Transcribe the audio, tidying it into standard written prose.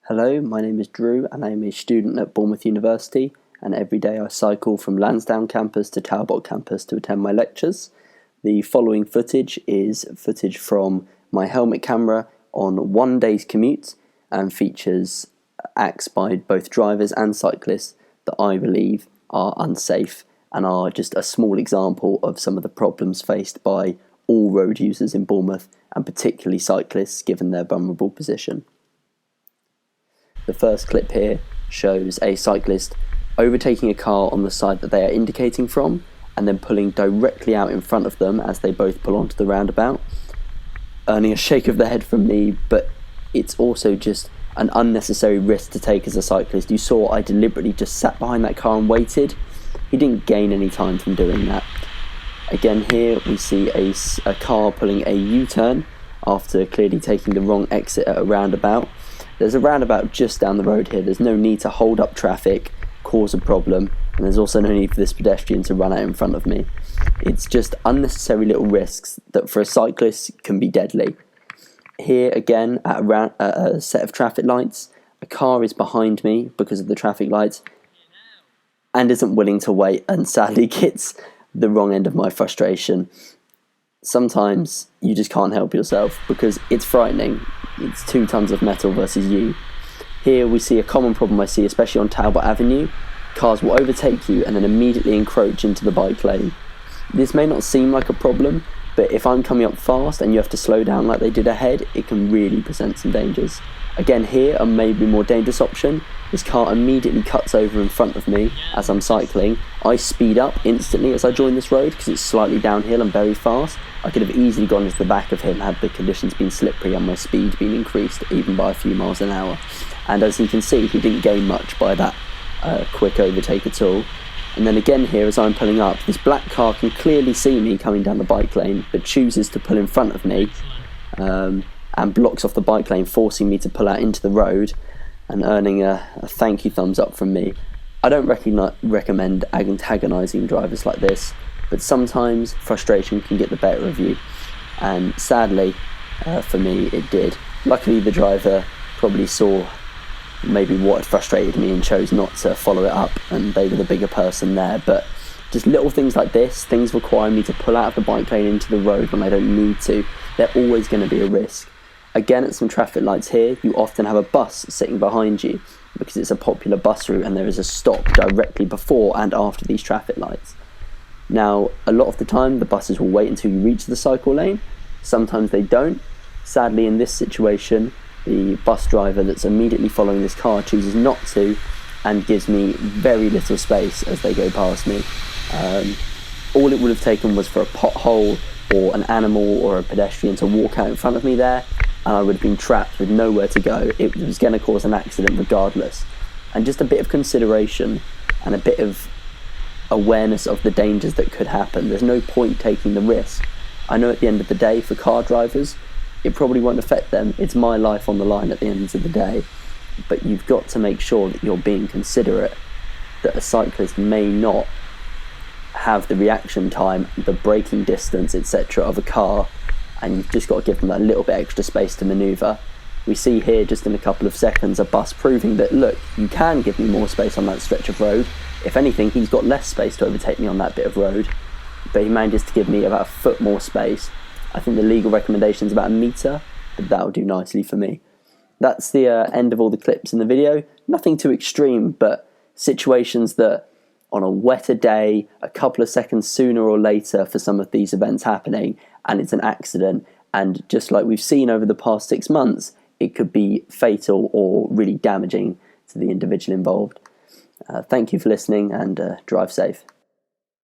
Hello, my name is Drew and I am a student at Bournemouth University, and every day I cycle from Lansdowne campus to Talbot campus to attend my lectures. The following footage is footage from my helmet camera on one day's commute and features acts by both drivers and cyclists that I believe are unsafe and are just a small example of some of the problems faced by all road users in Bournemouth, and particularly cyclists given their vulnerable position. The first clip here shows a cyclist overtaking a car on the side that they are indicating from and then pulling directly out in front of them as they both pull onto the roundabout, earning a shake of the head from me, but it's also just an unnecessary risk to take as a cyclist. You saw I deliberately just sat behind that car and waited. He didn't gain any time from doing that. Again here we see a car pulling a U-turn after clearly taking the wrong exit at a roundabout. There's a roundabout just down the road here. There's no need to hold up traffic, cause a problem, and there's also no need for this pedestrian to run out in front of me. It's just unnecessary little risks that for a cyclist can be deadly. Here again at a set of traffic lights, a car is behind me because of the traffic lights and isn't willing to wait, and sadly gets the wrong end of my frustration. Sometimes you just can't help yourself because it's frightening. It's 2 tons of metal versus you. Here we see a common problem I see, especially on Talbot Avenue. Cars will overtake you and then immediately encroach into the bike lane. This may not seem like a problem, but if I'm coming up fast and you have to slow down like they did ahead, it can really present some dangers. Again here, a maybe more dangerous option. This car immediately cuts over in front of me as I'm cycling. I speed up instantly as I join this road because it's slightly downhill and very fast. I could have easily gone into the back of him had the conditions been slippery and my speed been increased even by a few miles an hour. And as you can see, he didn't gain much by that quick overtake at all. And then again here, as I'm pulling up, this black car can clearly see me coming down the bike lane, but chooses to pull in front of me and blocks off the bike lane, forcing me to pull out into the road and earning a thank you thumbs up from me. I don't recommend antagonising drivers like this, but sometimes frustration can get the better of you, and sadly for me it did. Luckily the driver probably saw maybe what had frustrated me and chose not to follow it up, and they were the bigger person there. But just little things like this, things require me to pull out of the bike lane into the road when I don't need to. They're always going to be a risk. Again, at some traffic lights here, you often have a bus sitting behind you because it's a popular bus route and there is a stop directly before and after these traffic lights. Now, a lot of the time the buses will wait until you reach the cycle lane. Sometimes they don't. Sadly, in this situation, the bus driver that's immediately following this car chooses not to and gives me very little space as they go past me. All it would have taken was for a pothole or an animal or a pedestrian to walk out in front of me there, and I would have been trapped with nowhere to go. It was going to cause an accident regardless. And just a bit of consideration and a bit of awareness of the dangers that could happen. There's no point taking the risk. I know at the end of the day, for car drivers, it probably won't affect them. It's my life on the line at the end of the day. But you've got to make sure that you're being considerate, that a cyclist may not have the reaction time, the braking distance, etc. of a car, and you've just got to give them that little bit extra space to manoeuvre. We see here just in a couple of seconds a bus proving that, look, you can give me more space on that stretch of road. If anything, he's got less space to overtake me on that bit of road, but he manages to give me about a foot more space. I think the legal recommendation is about 1 metre, but that'll do nicely for me. That's the end of all the clips in the video. Nothing too extreme, but situations that on a wetter day, a couple of seconds sooner or later for some of these events happening, and it's an accident, and just like we've seen over the past 6 months, it could be fatal or really damaging to the individual involved. Thank you for listening, and drive safe.